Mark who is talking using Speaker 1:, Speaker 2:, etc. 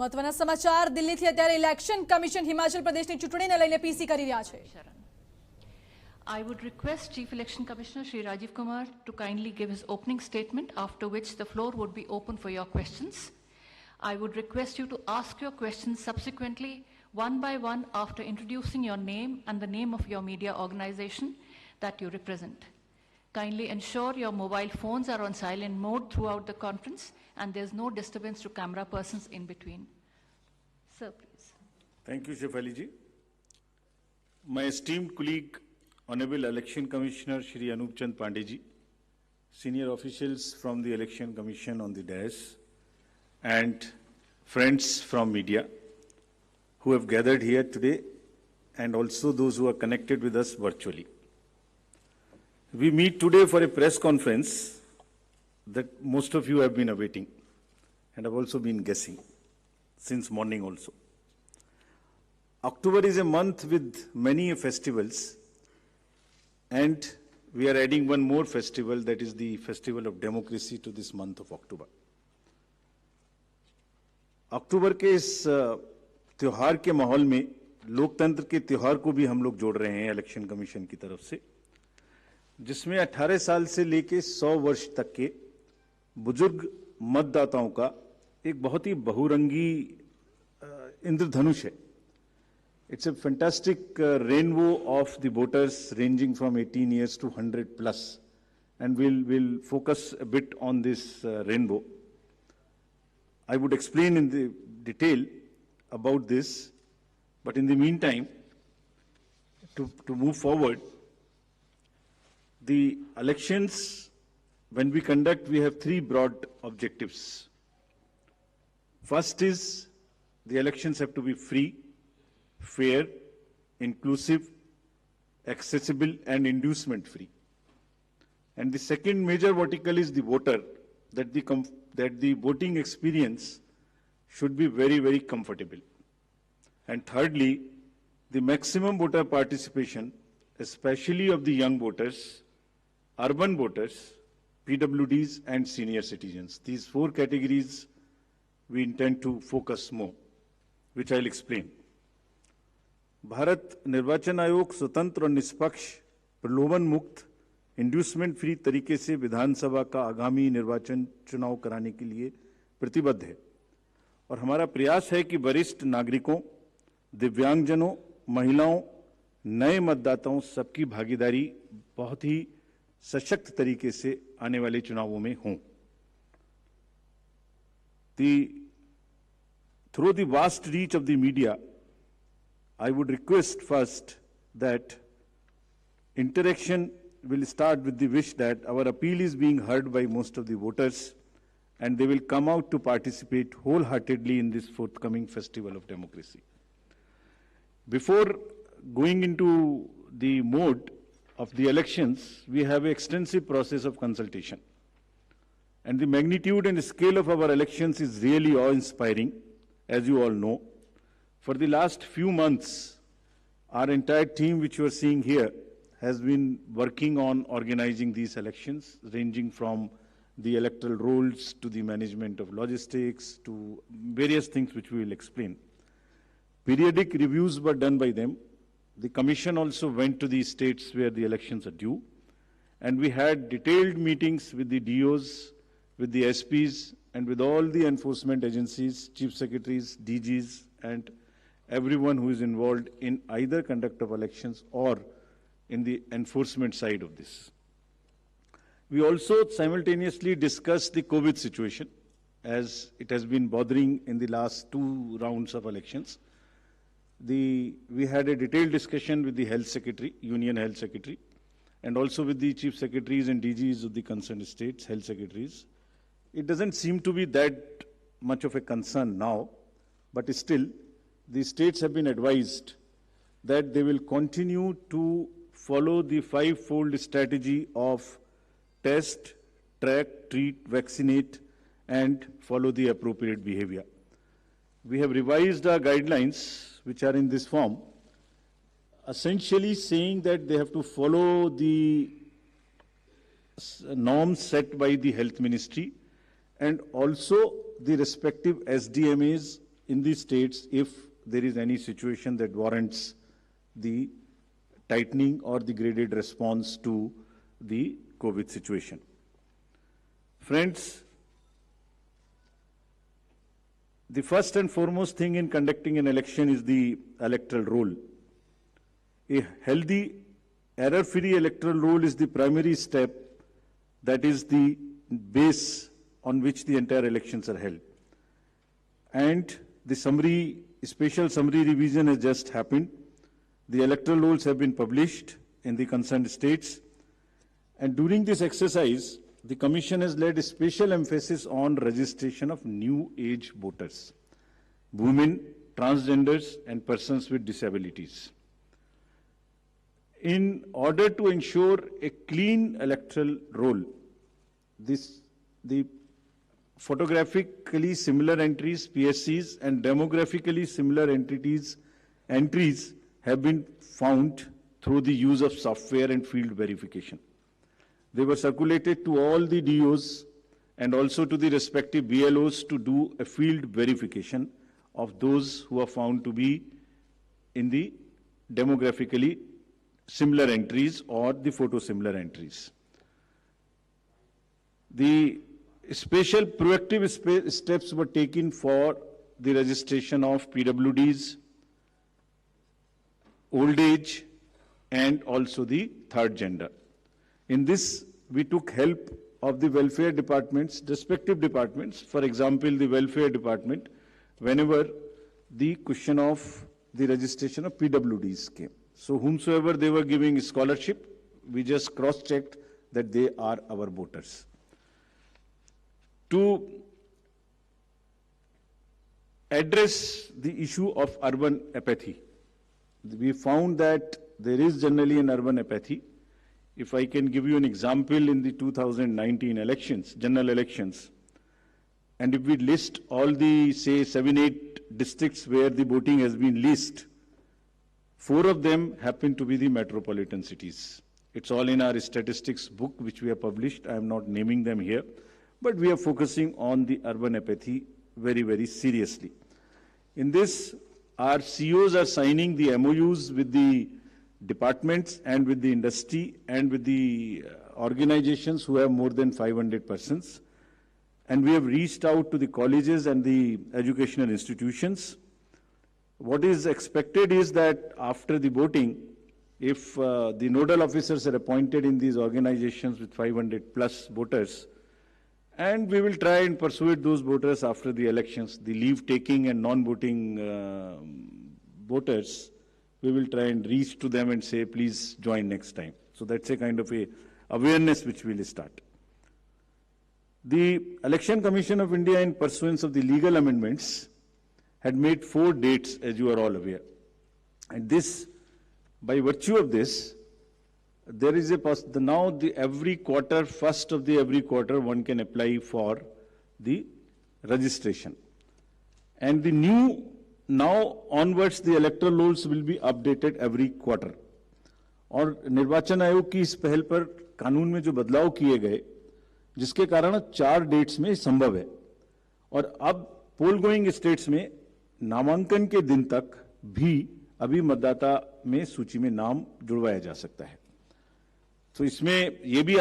Speaker 1: મહત્વના સમાચાર દિલ્હીથી અત્યારે ઇલેક્શન કમિશન હિમાચલ પ્રદેશની ચૂંટણીને લઈને પીસી કરી રહ્યા છે.
Speaker 2: I would request Chief Election Commissioner Shri Rajiv Kumar to kindly give his opening statement, after which the floor would be open for your questions. I would request you to ask your questions subsequently, one by one, after introducing your name and the name of your media organization that you represent. Kindly ensure your mobile phones are on silent mode throughout the conference and there's no disturbance to camera persons in between. Sir, please.
Speaker 3: Thank you, Shefali ji. My esteemed colleague, Honorable Election Commissioner Shri Anup Chand Pandey ji, senior officials from the Election Commission on the dais, and friends from media who have gathered here today, and also those who are connected with us virtually. We meet today for a press conference that most of you have been awaiting and have also been guessing since morning also. October is a month with many festivals, and we are adding one more festival, that is the festival of democracy, to this month of October. अक्टूबर के इस त्योहार के माहौल में लोकतंत्र के त्योहार को भी हम लोग जोड़ रहे हैं इलेक्शन कमीशन की तरफ से, जिसमें 18 साल से लेके 100 वर्ष तक के बुजुर्ग मतदाताओं का एक बहुत ही बहुरंगी इंद्रधनुष है. It's a fantastic rainbow of the voters ranging from 18 years to 100 plus, and we'll focus a bit on this rainbow. I would explain in the detail about this, but in the meantime, to move forward, the elections, when we conduct, we have three broad objectives. First is the elections have to be free, fair, inclusive, accessible, and inducement free. And the second major vertical is the voter, that the voting experience should be very, very comfortable. And thirdly, the maximum voter participation, especially of the young voters, urban voters, PWDs, and senior citizens. These four categories we intend to focus more, which I'll explain. Bharat निर्वाचन आयोग स्वतंत्र और निष्पक्ष, प्रलोभन मुक्त, inducement free तरीके से विधानसभा का आगामी निर्वाचन चुनाव कराने के लिए प्रतिबद्ध है, और हमारा प्रयास है कि वरिष्ठ नागरिकों, दिव्यांगजनों, महिलाओं, नए मतदाताओं सबकी भागीदारी बहुत ही सशक्त तरीके से आने वाले चुनावों में हो. Through the vast reach of the media, I would request first that interaction will start with the wish that our appeal is being heard by most of the voters, and they will come out to participate wholeheartedly in this forthcoming festival of democracy. Before going into the mode of the elections, we have an extensive process of consultation. And the magnitude and scale of our elections is really awe-inspiring, as you all know. For the last few months, our entire team, which you are seeing here, has been working on organizing these elections, ranging from the electoral rolls to the management of logistics to various things which we will explain. Periodic reviews were done by them. The Commission also went to the states where the elections are due, and we had detailed meetings with the DOs, with the SPs, and with all the enforcement agencies, chief secretaries, DGs, and everyone who is involved in either conduct of elections or in the enforcement side of this. We also simultaneously discussed the COVID situation, as it has been bothering in the last two rounds of elections. We had a detailed discussion with the Health Secretary, Union Health Secretary, and also with the Chief Secretaries and DGs of the concerned states, Health Secretaries. It doesn't seem to be that much of a concern now, but still, the states have been advised that they will continue to follow the five-fold strategy of test, track, treat, vaccinate, and follow the appropriate behavior. We have revised our guidelines, which are in this form, essentially saying that they have to follow the norms set by the Health Ministry and also the respective SDMAs in the states if there is any situation that warrants the tightening or the graded response to the COVID situation. Friends, the first and foremost thing in conducting an election is the electoral roll. A healthy, error-free electoral roll is the primary step, that is the base on which the entire elections are held. And the special summary revision has just happened. The electoral rolls have been published in the concerned states. And during this exercise, the Commission has laid a special emphasis on registration of new age voters, women, transgenders, and persons with disabilities. In order to ensure a clean electoral roll, the photographically similar entries, PSCs, and demographically similar entries have been found through the use of software and field verification. They were circulated to all the DOs and also to the respective BLOs to do a field verification of those who are found to be in the demographically similar entries or the photo similar entries. The special proactive steps were taken for the registration of PWDs, old age, and also the third gender. In this, we took help of the welfare departments, respective departments. For example, the welfare department, whenever the question of the registration of PWDs came. So whomsoever they were giving scholarship, we just cross-checked that they are our voters. To address the issue of urban apathy, we found that there is generally an urban apathy. If I can give you an example, in the 2019 elections, general elections, and if we list all the, say, 7-8 districts where the voting has been least, 4 of them happen to be the metropolitan cities. It's all in our statistics book, which we have published. I am not naming them here, but we are focusing on the urban apathy very, very seriously. In this, our CEOs are signing the MOUs with the departments and with the industry and with the organizations who have more than 500 persons. And we have reached out to the colleges and the educational institutions. What is expected is that after the voting, if the nodal officers are appointed in these organizations with 500 plus voters, and we will try and persuade those voters after the elections, the leave-taking and non-voting voters, we will try and reach to them and say, please join next time. So that's a kind of a awareness which we will start. The Election Commission of India, in pursuance of the legal amendments, had made 4 dates, as you are all aware. And this, by virtue of this, there is now every quarter, first of the every quarter, one can apply for the registration. And the new, now onwards, the electoral rolls will be updated every quarter. और निर्वाचन आयोग की इस पहल पर कानून में जो बदलाव किए गए, जिसके कारण 4 डेट्स में संभव है, और अब पोल गोइंग स्टेट्स में नामांकन के दिन तक भी अभी मतदाता में सूची में नाम जुड़वाया जा सकता है. तो इसमें ये भी